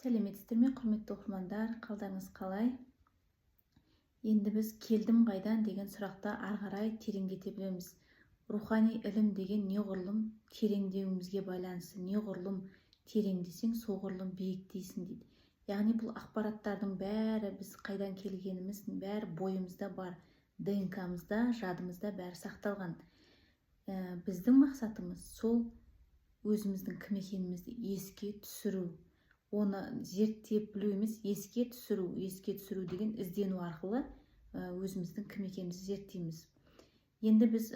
Сәлеметсіздер ме, құрметті оқырмандар, қалдарыңыз қалай? Енді біз келдім қайдан деген сұрақта ары қарай тереңдете білеміз. Рухани ілім деген неғұрлым тереңдеуімізге байланысты, неғұрлым тереңдесең, соғұрлым биіктейсің дейді. Яғни бұл ақпараттардың бәрі біз қайдан келгеніміздің бәрі бойымызда бар, ДНК-мызда, жадымызда бәрі сақталған. Біздің мақсатымыз сол өзіміздің кім екенімізді еске түсіру. Оны зерттеп білу емес, еске түсіру деген іздену арқылы өзіміздің кім екенімізді зерттейміз. Енді біз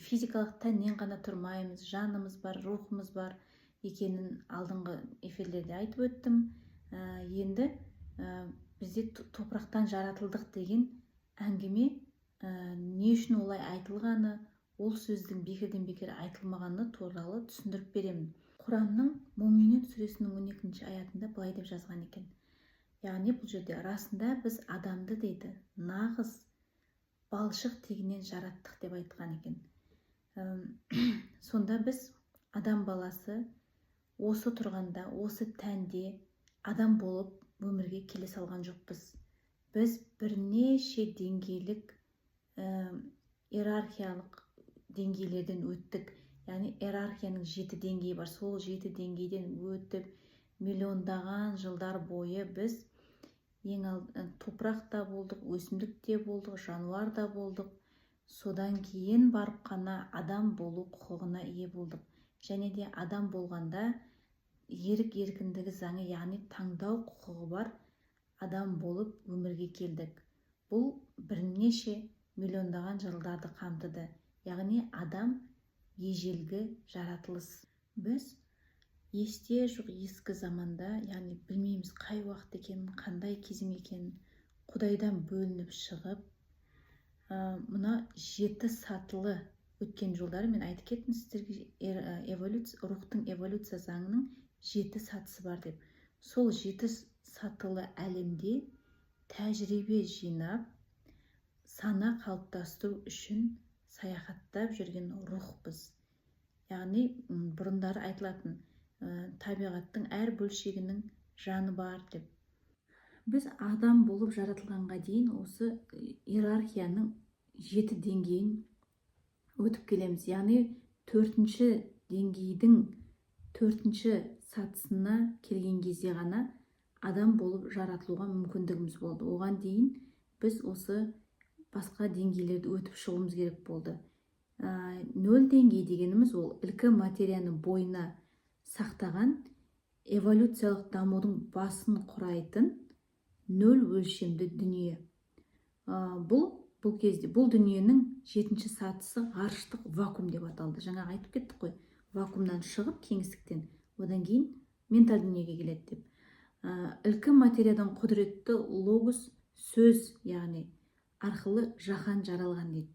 физикалық тәннен ғана тұрмаймыз, жанымыз бар, рухымыз бар екенін алдыңғы эфирлерде айтып өттім. Енді бізде топырақтан жаратылдық деген әңгіме не үшін олай айтылғаны, ол сөздің бекерден бекер айтылмағаны туралы түсіндіріп беремін. Құранның Моминун сүресінің 12-ші аятында былай деп жазған екен. Яғни бұл жерде расында біз адамды дейді, нағыз балшық тегінен жараттық деп айтқан екен. Сонда біз адам баласы осы тұрғанда, осы тәнде адам болып өмірге келе салған жоқпыз. Біз бірнеше деңгейлік иерархиялық деңгейлерден өттік. Яғни иерархияның 7 деңгейі бар. Сол 7 деңгейден өтіп, миллиондаған жылдар бойы біз топырақта болдық, өсімдікте болдық, жануарда болдық. Содан кейін барып қана адам болу құқығына ие болдық. Және де адам болғанда ерік еркіндігі заңы, яғни таңдау құқығы бар адам болып өмірге келдік. Бұл бірнеше миллиондаған жылдарды қамтыды. Яғни адам ежелгі жаратылыс. Біз есте жоқ ескі заманда, яғни білмейміз қай уақыт екенін, қандай кезең екенін, Құдайдан бөлініп шығып, мына 7 сатылы өткен жолдары мен айтып кеттім сіздерге, рухтың эволюция заңының 7 сатысы бар деп. Сол 7 сатылы әлемде тәжірибе жинап, сана қалыптастыру үшін саяхаттап жүрген рухпыз. Яғни бұрындары айтылатын табиғаттың әр бөлшегінің жаны бар деп. Біз адам болып жаратылғанға дейін осы иерархияның 7 деңгейін өтіп келеміз. Яғни 4-ші деңгейдің 4-ші сатысына келген кезде ғана адам болып жаратылуға мүмкіндігіміз болды. Оған дейін біз осы басқа деңгейлерді өтіп шығуымыз керек болды. 0 деңгей дегеніміз ол ілкі материяны бойына сақтаған эволюциялық дамудың басын құрайтын 0 өлшемді дүние. Бұл кезде бұл дүниенің 7-ші сатысы ғарыштық вакуум деп аталды. Жаңа айтып кеттік қой, вакуумнан шығып кеңістіктен, одан кейін менталь дүниеге келеді деп. Ілкі материядан құдіретті логос сөз, яғни арқылы жаһан жаралған дейді.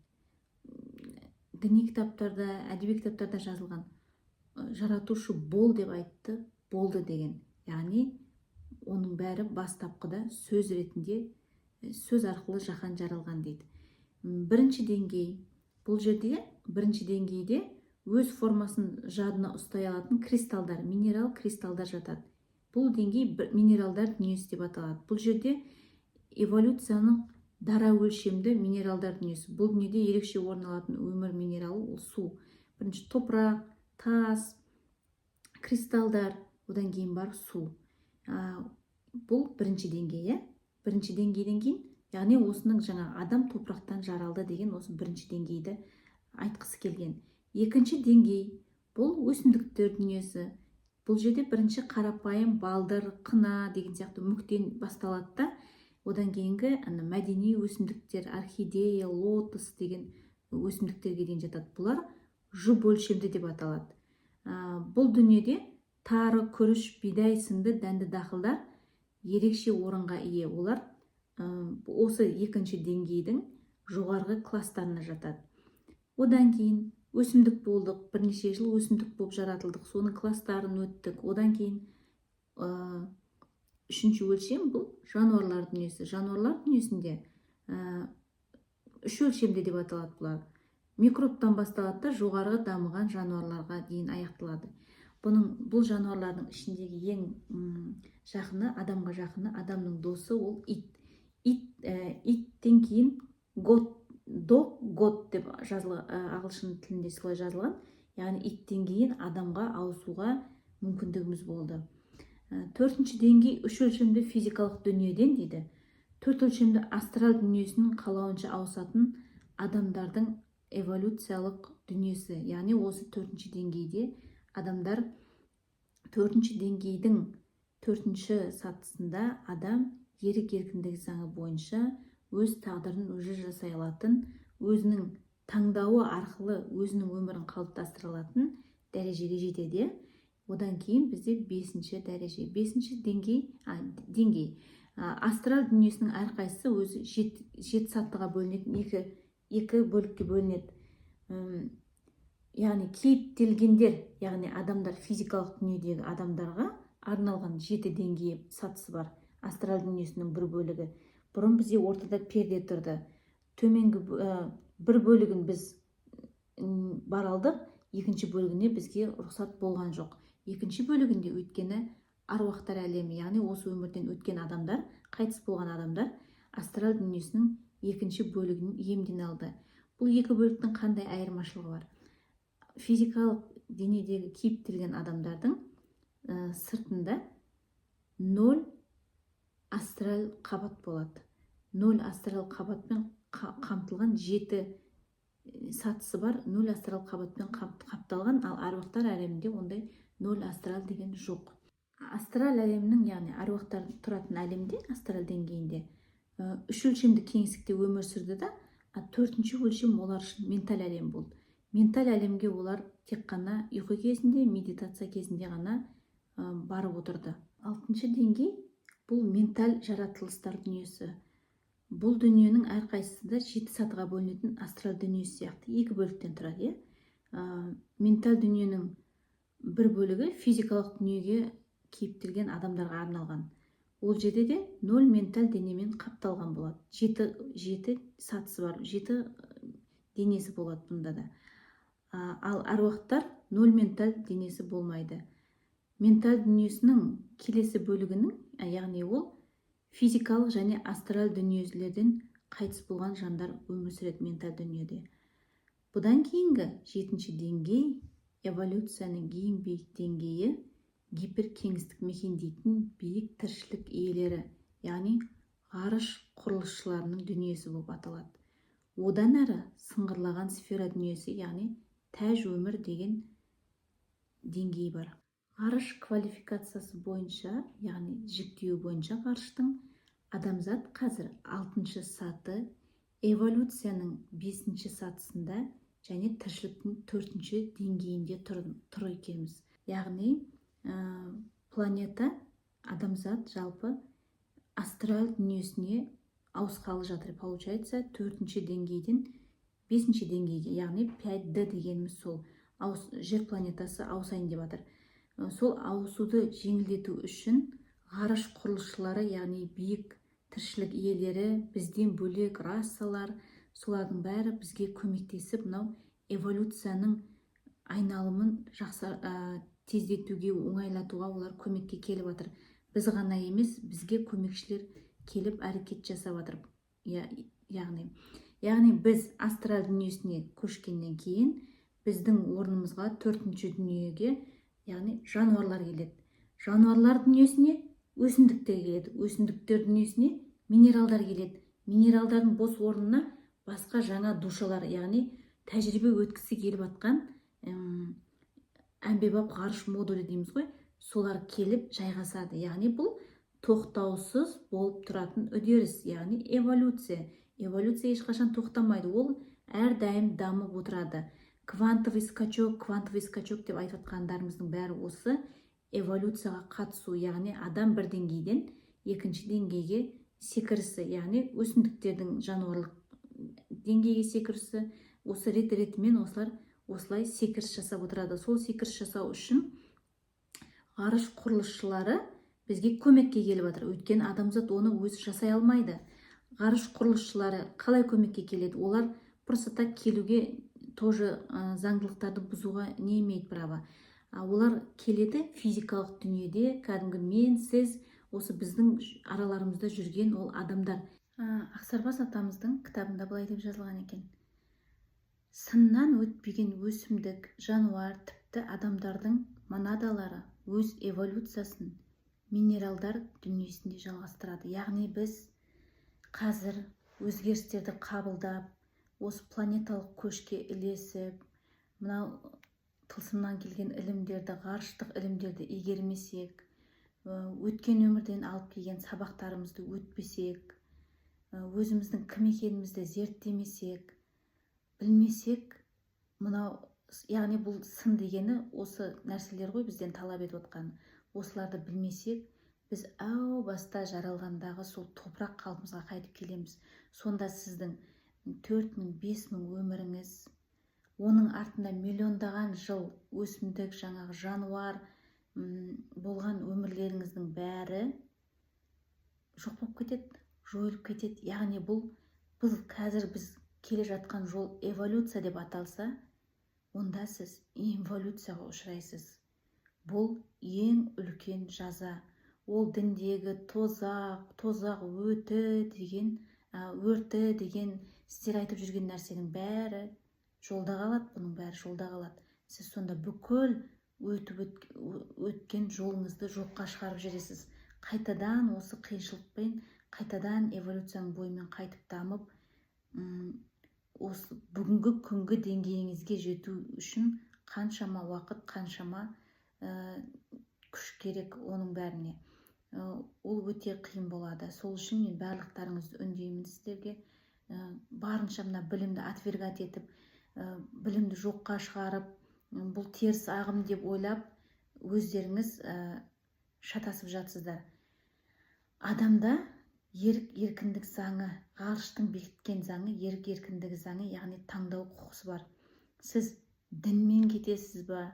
Діни кітаптарда, әдеби кітаптарда жазылған. Жаратушы бол деп айтты, болды деген. Яғни оның бәрі бастапқыда сөз ретінде, сөз арқылы жаһан жаралған дейді. 1-ші деңгей. Бұл жерде 1-ші деңгейде өз формасын жадына ұстай алатын кристалдар, минерал кристалдар жатады. Бұл деңгей минералдар дүниесі деп аталады. Бұл жерде эволюцияның дара өлшемді минералдар дүниесі. Бұл дүниеде ерекше орын алатын өмір минералы ол су. Бірінші топырақ, тас, кристалдар, одан кейін бар су. Бұл 1-ші деңгей. 1-ші деңгейден кейін, яғни осының жаңа адам топырақтан жаралды деген осы 1-ші деңгейді айтқысы келген. 2-ші деңгей бұл өсімдіктер дүниесі. Бұл жерде 1-ші қарапайым балдыр, қына деген сияқты мүктен басталады да, одан кейінгі мәдени өсімдіктер, орхидея, лотос деген өсімдіктерге дейін жатады. Бұлар жұп өлшемді деп аталады. Бұл дүниеде тары, күріш, бидай сынды дәнді дақылдар ерекше орынға ие. Олар осы 2-ші деңгейдің жоғарғы кластарына жатады. Одан кейін өсімдік болдық, бірнеше жыл өсімдік болып жаратылдық, соның кластарын өттік. Одан кейін 3-ші өлшем бұл жануарлар дүниесі. Жануарлар дүниесінде 3 өлшемде деп аталады бұлар. Микробтан басталады да жоғарғы дамыған жануарларға дейін аяқталады. бұл жануарлардың ішіндегі ең жақыны, адамға жақыны, адамның досы ол ит. Иттен кейін гот деп ағылшын тілінде солай жазылған. Яғни иттен кейін адамға ауысуға мүмкіндігіміз болды. Төртінші деңгей үш өлшемді физикалық дүниеден дейді. Төрт өлшемді астрал дүниесінің қалауынша ауысатын адамдардың эволюциялық дүниесі. Яғни осы төртінші деңгейде адамдар төртінші деңгейдің төртінші сатысында адам ерік еркіндігі заңы бойынша өз тағдырын өзі жасай алатын, өзінің таңдауы арқылы өзінің өмірін қалыптастыра алатын дәрежеге жетеді. Одан кейін бізде бесінші деңгей. Астрал дүниесінің әрқайсысы өзі жеті сатыға бөлінетін, екі бөлікке бөлінеді. Яғни кейіптелгендер, яғни адамдар, физикалық дүниедегі адамдарға арналған 7 деңгей сатысы бар. Астрал дүниесінің бір бөлігі. Бұрын бізде ортада перде тұрды. Төменгі бір бөлігін біз бар алдық, екінші бөлігіне бізге рұқсат болған жоқ. Екінші бөлігінде өйткені аруақтар әлемі, яғни осы өмірден өткен адамдар, қайтыс болған адамдар астрал дүниесінің екінші бөлігін иемдене алды. Бұл екі бөліктің қандай айырмашылығы бар? Физикалық денедегі кейіптелген адамдардың сыртында 0 астрал қабат болады. 0 астрал қабатпен қамтылған 7 сатысы бар. 0 астрал қабатпен қапталған, ал аруақтар әлемінде ондай 0 астрал деген жоқ. Астрал әлемінің, яғни аруақтар тұратын әлемде, астрал деңгейінде үш өлшемді кеңістікте өмір сүрді да, төртінші өлшем олар үшін менталь әлем болды. Менталь әлемге олар тек қана ұйқы кезінде, медитация кезінде ғана барып отырды. Алтыншы деңгей бұл менталь жаратылыстар дүниесі. Бұл дүниенің әрқайсысында 7 сатыға бөлінетін астрал дүниесі сияқты екі бөліктен тұрады. Менталь дүниенің бір бөлігі физикалық дүниеге кейіптелген адамдарға арналған. Ол жерде де 0 менталь денемен қапталған болады. 7 сатысы бар, 7 денесі болады бұнда да. Ал аруақтар 0 менталь денесі болмайды. Менталь дүниесінің келесі бөлігінің, яғни ол физикалық және астрал дүниелерден қайтыс болған жандар өмір сүреді менталь дүниеде. Бұдан кейінгі 7-ші деңгей, эволюцияның ең биік деңгейі, гиперкеңістік мекендейтін биік тіршілік иелері, яғни ғарыш құрылысшыларының дүниесі болып аталады. Одан әрі сыңғырлаған сфера дүниесі, яғни тәж өмір деген деңгей бар. Ғарыш квалификациясы бойынша, яғни жіктеуі бойынша ғарыштың, адамзат қазір 6-шы саты, эволюцияның 5-ші сатысында және тіршіліктің 4-ші деңгейінде тұр екенбіз. Яғни планета, адамзат жалпы астрал дүниесіне ауысқалы жатыр. Получается, 4-ші деңгейден 5-ші деңгейге, яғни 5D дегеніміз сол. Жер планетасы ауысайын деп жатыр. Сол ауысуды жеңілдету үшін ғарыш құрылысшылары, яғни биік тіршілік иелері, бізден бөлек расалар, солардың бәрі бізге көмектесіп, мынау эволюцияның айналымын тездетуге, оңайлатуға олар көмекке келіп жатыр. Біз ғана емес, бізге көмекшілер келіп әрекет жасап жатыр. Яғни біз астрал дүниесіне көшкеннен кейін біздің орнымызға 4-ші дүниеге, яғни жануарлар келеді. Жануарлар дүниесіне өсімдіктер келеді. Өсімдіктер дүниесіне минералдар келеді. Минералдардың бос орнына басқа жаңа душалар, яғни тәжірибе өткісі келіп жатқан әмбебап ғарыш модулі дейміз ғой, солар келіп жайғасады. Яғни бұл тоқтаусыз болып тұратын үдеріс, яғни эволюция. Эволюция ешқашан тоқтамайды, ол әрдайым дамып отырады. Квантовый скачок деп айтып жатқандарымыздың бәрі осы эволюцияға қатысу, яғни адам бір деңгейден екінші деңгейге секірісі, яғни өсімдіктердің жануарлық деңгейге секірісі, осы рет-ретімен осылай секіріс жасап отырады. Сол секіріс жасау үшін ғарыш құрылысшылары бізге көмекке келіп жатыр. Өйткені адамзат оны өзі жасай алмайды. Ғарыш құрылысшылары қалай көмекке келеді? Олар просто так келуге тоже заңдылықтарды бұзуға не имеет право. Олар келеді физикалық дүниеде, кәдімгі мен, сіз, осы біздің араларымызда жүрген ол адамдар. Ақсарбас атамыздың кітабында былай деп жазылған екен: сыннан өтпеген өсімдік, жануар, тіпті адамдардың монадалары өз эволюциясын минералдар дүниесінде жалғастырады. Яғни біз қазір өзгерістерді қабылдап, осы планеталық көшке ілесіп, мынау тылсымнан келген ілімдерді, ғарыштық ілімдерді игермесек, өткен өмірден алып келген сабақтарымызды өтпесек, өзіміздің кім екенімізді зерттемесек, білмесек, мынау, яғни бұл сын дегені осы нәрселер ғой бізден талап етіп отқан. Осыларды білмесек, біз әу баста жаралғандағы сол топырақ қалпымызға қайтып келеміз. Сонда сіздің 4000, 5000 өміріңіз, оның артында миллиондаған жыл өсімдік, жаңағы жануар болған өмірлеріңіздің бәрі жоқ болып кетеді, жойылып кетеді. Яғни бұл қазір біз келе жатқан жол эволюция деп аталса, онда сіз инволюцияға ұшырайсыз. Бұл ең үлкен жаза. Ол діндегі тозақ өрті деген сіздер айтып жүрген нәрсенің бәрі жолда қалады, бұның бәрі жолда қалады. Сіз сонда бүкіл өткен жолыңызды жоққа шығарып жібересіз. Қайтадан осы қиыншылықпен, қайтадан эволюцияның бойымен қайтып дамып, осы бүгінгі күнгі деңгейіңізге жету үшін қаншама уақыт, қаншама күш керек оның бәріне. Ол өте қиын болады. Сол үшін мен барлықтарыңызды үндеймін сіздерге. Барынша мына білімді отвергать етіп, білімді жоққа шығарып, бұл теріс ағым деп ойлап, өздеріңіз шатасып жатсыздар. Адамда ерік-еркіндік заңы, ғарыштың бекіткен заңы, ерік-еркіндігі заңы, яғни таңдау құқысы бар. Сіз дінмен кетесіз ба,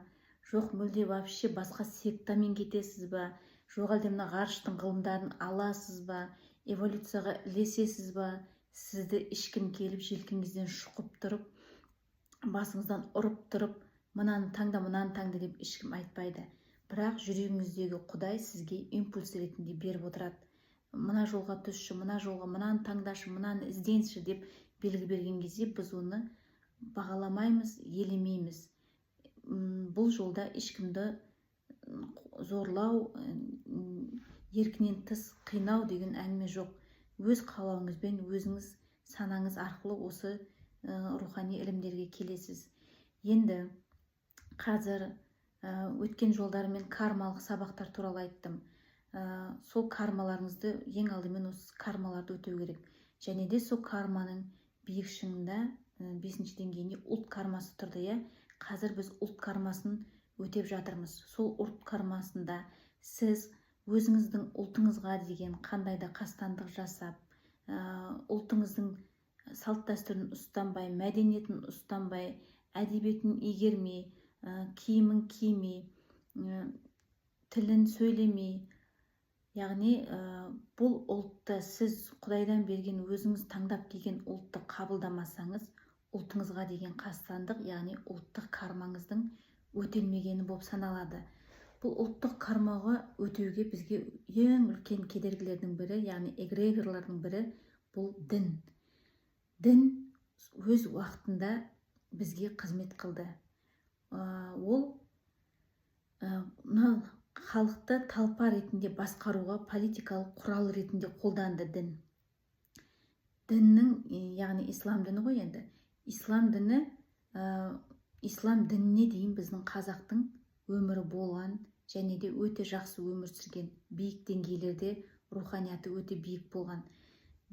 жоқ мүлде вообще басқа сектамен кетесіз ба, жоқ әлде мына ғарыштың ғылымдарын аласыз ба, эволюцияға ілесесіз ба, сізді ешкім келіп желкеңізден шұқып тұрып, басыңыздан ұрып тұрып, мынаны таңда деп ешкім айтпайды. Бірақ жүрегіңіздегі Құдай сізге импульс ретінде беріп отырады. Мына жолға түсші, мына жолға, мынаны таңдашы, мынаны ізденші деп белгі берген кезде біз оны бағаламаймыз, елемейміз. Бұл жолда ешкімді зорлау, еркінен тыс қинау деген әңгіме жоқ. Өз қалауыңызбен, өзіңіз санаңыз арқылы осы рухани ілімдерге келесіз. Енді қазір өткен жолдарымен кармалық сабақтар туралы айттым. Сол кармаларыңызды ең алдымен осы кармаларды өтеу керек. Және де сол карманың биік шыңында 5-ші деңгейінде ұлт кармасы тұрды. Қазір біз ұлт кармасын өтеп жатырмыз. Сол ұлт кармасында сіз өзіңіздің ұлтыңызға деген қандай да қастандық жасап, ұлтыңыздың салт дәстүрін ұстанбай, мәдениетін ұстанбай, әдебиетін игермей, киімін кимей, тілін сөйлемей, яғни бұл ұлтты сіз Құдайдан берген өзіңіз таңдап келген ұлтты қабылдамасаңыз, ұлтыңызға деген қастандық, яғни ұлттық кармаңыздың өтелмегені болып саналады. Бұл ұлттық кармаға өтеуге бізге ең үлкен кедергілердің бірі, яғни эгрегорлардың бірі, бұл дін. Дін өз уақытында бізге қызмет қылды. Ол халықты талпа ретінде басқаруға политикалық құрал ретінде қолданды дін. Діннің, яғни ислам діні ғой енді. Ислам дініне дейін біздің қазақтың өмірі болған, және де өте жақсы өмір сүрген, биік деңгейлерде руханияты өте биік болған.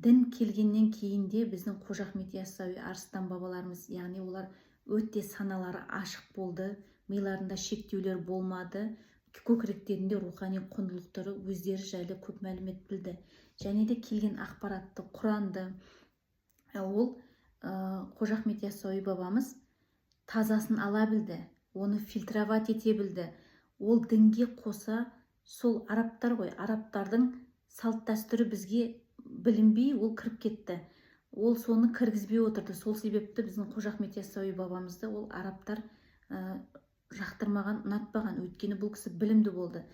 Дін келгеннен кейін де біздің Қожа Ахмет Яссауи арыстан бабаларымыз, яғни олар өте саналары ашық болды, миларында шектеулер болмады, көкіректерінде рухани құндылықтары өздері жайлы көп мәлімет білді. Және де келген ақпаратты, Құранды ол Қожа Ахмет Яссауи бабамыз тазасын ала білді, оны фильтровать ете білді. Ол дінге қоса сол арабтар ғой, арабтардың салт дәстүрі бізге білінбей ол кіріп кетті. Ол соны кіргізбей отырды. Сол себепті біздің Қожа Ахмет Яссауи бабамызды ол арабтар жақтырмаған, ұнатпаған. Өйткені бұл кісі білімді болды.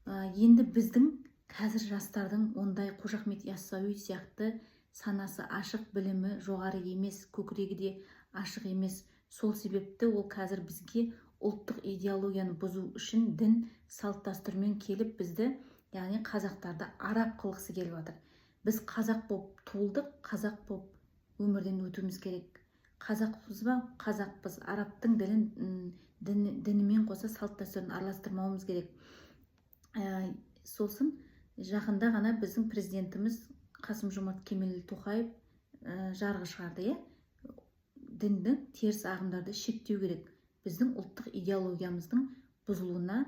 Енді біздің қазір жастардың ондай Қожа Ахмет Яссауи сияқты санасы ашық, білімі жоғары емес, көкірегі де ашық емес. Сол себепті ол қазір бізге ұлттық идеологияны бұзу үшін дін салт дәстүрмен келіп бізді, яғни қазақтарды араб қылғысы келіп жатыр. Біз қазақ боп туылдық, қазақ боп өмірден өтуіміз керек. Қазақпыз ба? Қазақпыз. Арабтың дінімен қоса салт дәстүрін араластырмауымыз керек. Сосын жақында ғана біздің президентіміз Қасым-Жомарт Кемелұлы Тоқаев жарғы шығарды, дінді теріс ағымдарды шектеу керек. Біздің ұлттық идеологиямыздың бұзылуына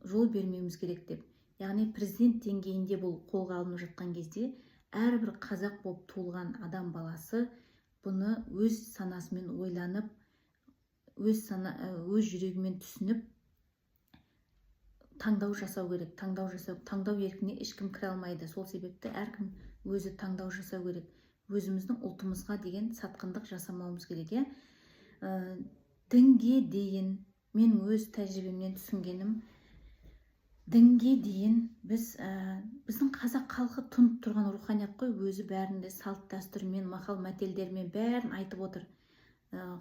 жол бермеуіміз керек деп. Яғни президент деңгейінде бұл қолға алынып жатқан кезде әрбір қазақ болып туылған адам баласы бұны өз санасымен ойланып, өз жүрегімен түсініп таңдау жасау керек. Таңдау еркіне ешкім кіре алмайды. Сол себепті әркім өзі таңдау жасау керек. Өзіміздің ұлтымызға деген сатқындық жасамауымыз керек. Дінге дейін, мен өз тәжірибемнен түсінгенім, дінге дейін біздің қазақ халқы тұнып тұрған руханият қой, өзі бәрінде салт дәстүрмен, мақал мәтелдермен бәрін айтып отыр.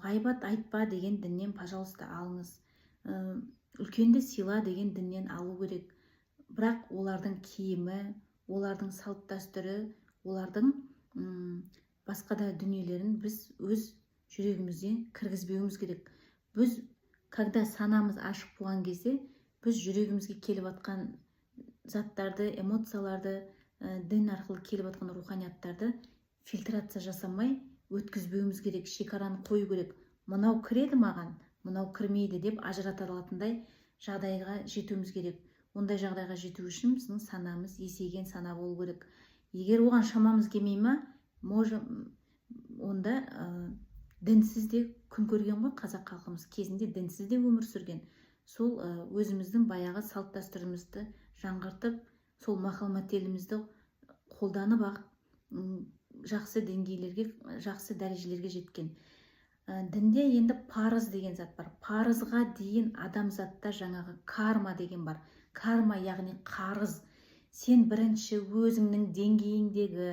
Ғайбат айтпа деген діннен, пожалуйста, алыңыз. Үлкенді сыйла деген діннен алу керек. Бірақ олардың киімі, олардың салт дәстүрі, олардың басқа да дүниелерін біз өз жүрегімізден кіргізбеуіміз керек. Біз, когда санамыз ашық болған кезде, біз жүрегімізге келіп атқан заттарды, эмоцияларды, дін арқылы келіп атқан руханияттарды фильтрация жасамай өткізбеуіміз керек, шекараны қою керек. Мынау кіреді маған, мынау кірмейді деп ажырата алатындай жағдайға жетуіміз керек. Ондай жағдайға жету үшін біздің санамыз есейген сана болу керек. Егер оған шамамыз келмей ма, онда дінсіз де күн көрген ғой. Қазақ халқымыз кезінде дінсіз де өмір сүрген. Сол өзіміздің баяғы салт дәстүрімізді жаңғыртып, сол мақал мәтелімізді қолданып жақсы деңгейлерге, жақсы дәрежелерге жеткен. Дінде енді парыз деген зат бар. Парызға дейін адамзатта жаңағы карма деген бар. Карма яғни қарыз. Сен бірінші өзіңнің деңгейіңдегі,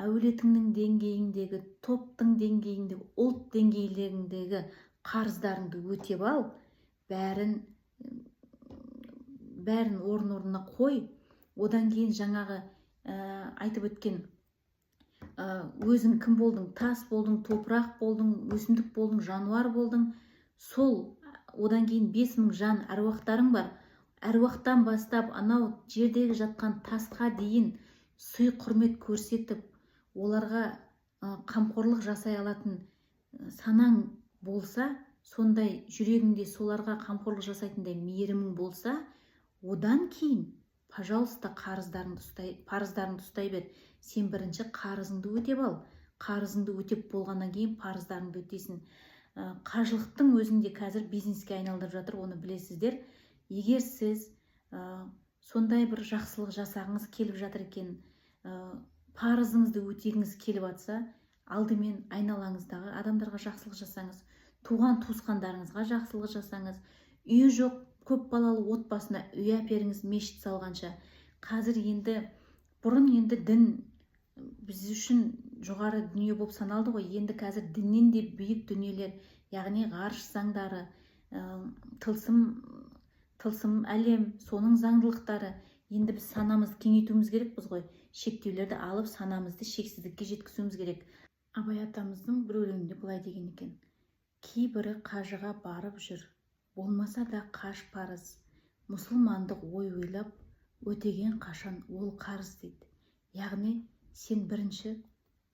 әулетіңнің деңгейіңдегі, топтың деңгейіңдегі, ұлт деңгейлеріндегі қарыздарыңды өтеп ал, бәрін орын-орнына қой. Одан кейін жаңағы айтып өткен өзің кім болдың? Тас болдың, топырақ болдың, өсімдік болдың, жануар болдың. Сол одан кейін 5000 жан әруақтарың бар. Әруақтан бастап анау жердегі жатқан тасқа дейін сый құрмет көрсетіп, оларға қамқорлық жасай алатын санаң болса, сондай жүрегіңде соларға қамқорлық жасайтындай мейірімің болса, одан кейін, пожалуйста, парыздарыңды ұстай бер. Сен бірінші қарызыңды өтеп ал. Қарызыңды өтеп болғаннан кейін парыздарыңды өтесің. Қажылықтың өзінде қазір бизнеске айналдырып жатыр, оны білесіздер. Егер сіз сондай бір жақсылық жасағыңыз келіп жатыр екен, парызыңызды өтегіңіз келіп жатса, алдымен айналаңыздағы адамдарға жақсылық жасаңыз, туған туысқандарыңызға жақсылық жасаңыз, үйі жоқ көп балалы отбасына үй әперіңіз, мешіт салғанша. Қазір енді, бұрын енді дін біз үшін жоғары дүние болып саналды ғой. Енді қазір діннен де биік дүниелер, яғни ғарыш заңдары, тылсым әлем, соның заңдылықтары. Енді біз санамызды кеңейтуіміз керекпіз ғой. Шектеулерді алып, санамызды шексіздікке жеткізуіміз керек. Абай атамыздың бір өлеңінде былай деген екен: кейбірі қажыға барып жүр, болмаса да қаш парыз, мұсылмандық ой ойлап, өтеген қашан ол қарыз дейді. Яғни сен бірінші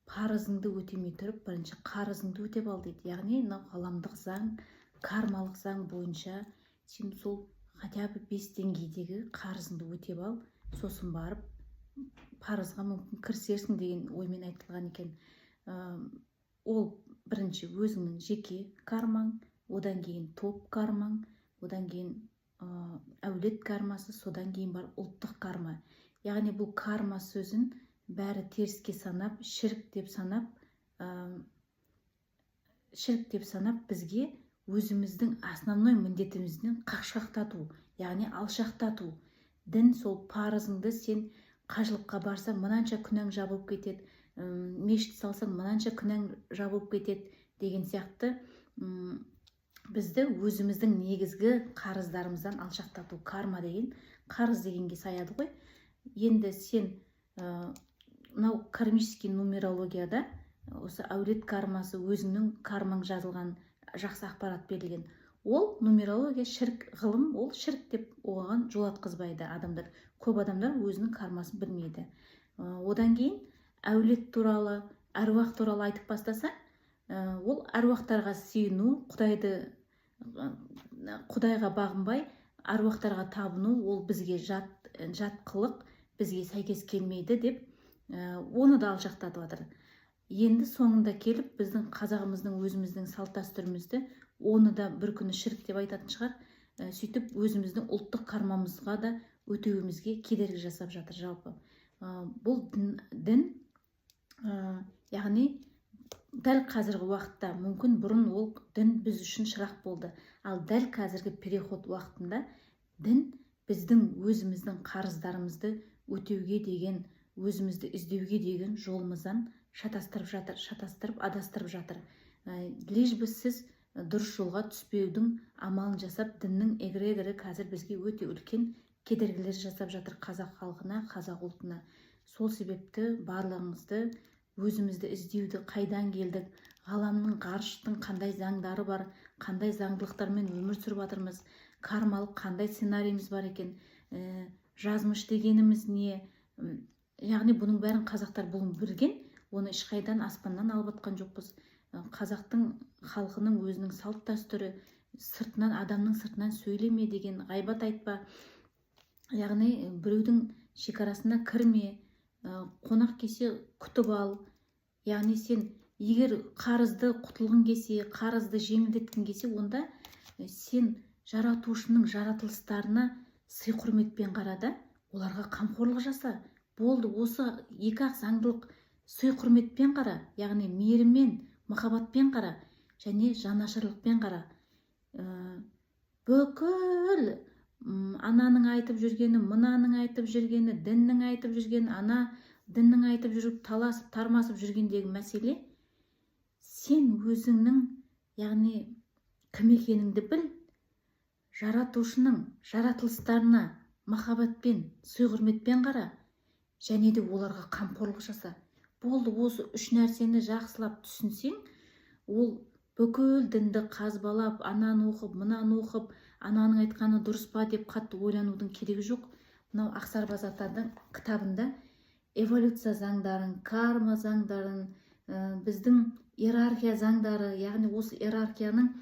парызыңды өтемей тұрып, бірінші қарызыңды өтеп ал дейді. Яғни ғаламдық заң, кармалық заң бойынша сен сол хотя бы 5 деңгейдегі қарызыңды өтеп ал, сосын барып парызға мүмкін кірісерсің деген оймен айтылған екен. Ол бірінші өзіңнің жеке кармаң, одан кейін топ кармаң, одан кейін әулет кармасы, содан кейін бар ұлттық карма. Яғни бұл карма сөзін бәрі теріске санап, шірк деп санап бізге өзіміздің основной міндетімізден қақшақтату, яғни алшақтату. Дін сол парызыңды сен қажылыққа барсаң мынанша күнәң жабылып кетеді, мешіт салсаң мынанша күнәң жабылып кетеді деген сияқты бізді өзіміздің негізгі қарыздарымыздан алшақтату. Карма деген қарыз дегенге саяды ғой. Енді сен мынау кармический нумерологияда осы әулет кармасы, өзіңнің кармаң жазылған, жақсы ақпарат берілген. Ол нумерология шірк ғылым, ол шірк деп оған жол атқызбайды адамдар. Көп адамдар өзінің кармасын білмейді. Одан кейін әулет туралы, әруақ туралы айтып бастаса, ол әруақтарға сүйіну, құдайға бағынбай, әруақтарға табыну, ол бізге жат қылық, бізге сәйкес келмейді деп оны да алшақтатып жатыр. Енді соңында келіп біздің қазағымыздың өзіміздің салт дәстүрімізді оны да бір күні шірк деп айтатын шығар. Сөйтіп өзіміздің ұлттық кармамызға да өтеуімізге кедергі жасап жатыр жалпы. Бұл дін, яғни дәл қазіргі уақытта, мүмкін бұрын ол дін біз үшін шырақ болды. Ал дәл қазіргі переход уақытында дін біздің өзіміздің қарыздарымызды өтеуге деген, өзімізді іздеуге деген жолымыздан шатастырып, адастырып жатыр. Лишь бы сіз дұрыс жолға түспеудің амалын жасап, діннің эгрегоры қазір бізге өте үлкен кедергілер жасап жатыр, қазақ халқына, қазақ ұлтына. Сол себепті барлығымызды өзімізді іздеуді, қайдан келдік, ғаламның, ғарыштың қандай заңдары бар, қандай заңдылықтармен өмір сүріп жатырмыз, кармалық қандай сценарийіміз бар екен, жазмыш дегеніміз не, яғни бұның бәрін қазақтар бұлын білген, оны ешқайдан аспаннан алып жатқан жоқпыз. Қазақтың халқының өзінің салт дәстүрі, адамның сыртынан сөйлеме деген, ғайбат айтпа, яғни біреудің шекарасына кірме, қонақ келсе күтіп ал. Яғни сен егер қарызды құтылғың келсе, қарызды жеңілдеткің келсе, онда сен жаратушының жаратылыстарына сый құрметпен қарада, оларға қамқорлық жаса. Болды, осы екі-ақ заңдылық: сый құрметпен қара, яғни мейіріммен, махаббатпен қара, және жанашырлықпен қара. Бүкіл ананың айтып жүргені, мынаның айтып жүргені, діннің айтып жүргені, ана діннің айтып жүріп таласып, тармасып жүргендегі мәселе, сен өзіңнің, яғни кім екеніңді біл, жаратушының жаратылыстарына махаббатпен, сый құрметпен қара, және де оларға қамқорлық жаса. Болды, осы үш нәрсені жақсылап түсінсең, ол бүкіл дінді қазбалап, ананы оқып, мынаны оқып, ананың айтқаны дұрыс па деп қатты ойланудың керегі жоқ. Мынау Ақсарбас атаның кітабында эволюция заңдарын, карма заңдарын, біздің иерархия заңдары, яғни осы иерархияның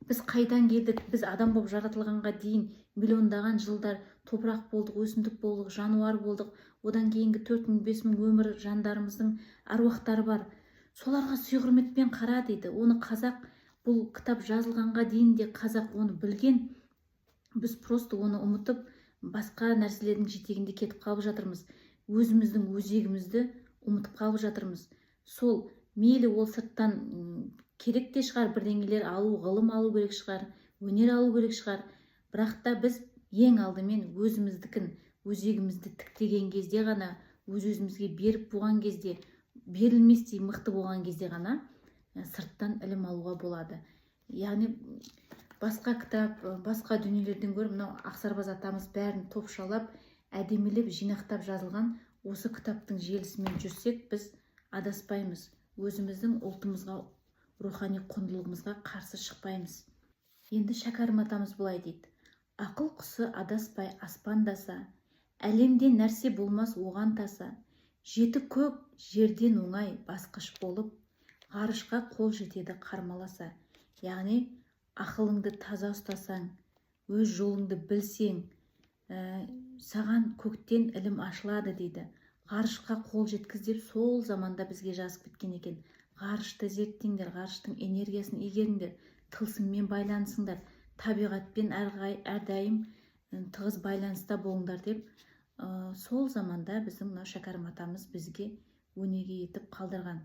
біз қайдан келдік, біз адам болып жаратылғанға дейін миллиондаған жылдар топырақ болдық, өсімдік болдық, жануар болдық, одан кейінгі 4000-5000 өмір жандарымыздың аруақтары бар. Соларға сый құрметпен қара дейді. Оны қазақ, бұл кітап жазылғанға дейін де қазақ оны білген. Біз просто оны ұмытып, басқа нәрселердің жетегінде кетіп қалып жатырмыз. Өзіміздің өзегімізді ұмытып қалып жатырмыз. Сол мейлі ол сырттан керек те шығар, бірдеңелер алу, ғылым алу керек шығар, өнер алу керек шығар. Бірақ та біз ең алдымен өзіміздікін, өзегімізді тіктеген кезде ғана, өз-өзімізге беріп болған кезде, берілместей мықты болған кезде ғана сырттан ілім алуға болады. Яғни басқа кітап, басқа дүниелерден гөрі мынау Ақсарбас атамыз бәрін топшалап, әдемілеп, жинақтап жазылған осы кітаптың желісімен жүрсек, біз адаспаймыз. Өзіміздің ұлтымызға, рухани құндылығымызға қарсы шықпаймыз. Енді Шәкәрім атамыз былай дейді: ақыл құсы адаспай аспандаса, әлемде нәрсе болмас оған таса, жеті көк жерден оңай басқыш болып, ғарышқа қол жетеді қармаласа. Яғни ақылыңды таза ұстасаң, өз жолыңды білсең, саған көктен ілім ашылады дейді. Ғарышқа қол жеткіз деп сол заманда бізге жазып кеткен екен. Ғарышты зерттеңдер, ғарыштың энергиясын игеріңдер, тылсыммен байланысыңдар, табиғатпен әрдайым тығыз байланыста болыңдар деп сол заманда біздің мынау Шәкәрім атамыз бізге өнеге етіп қалдырған.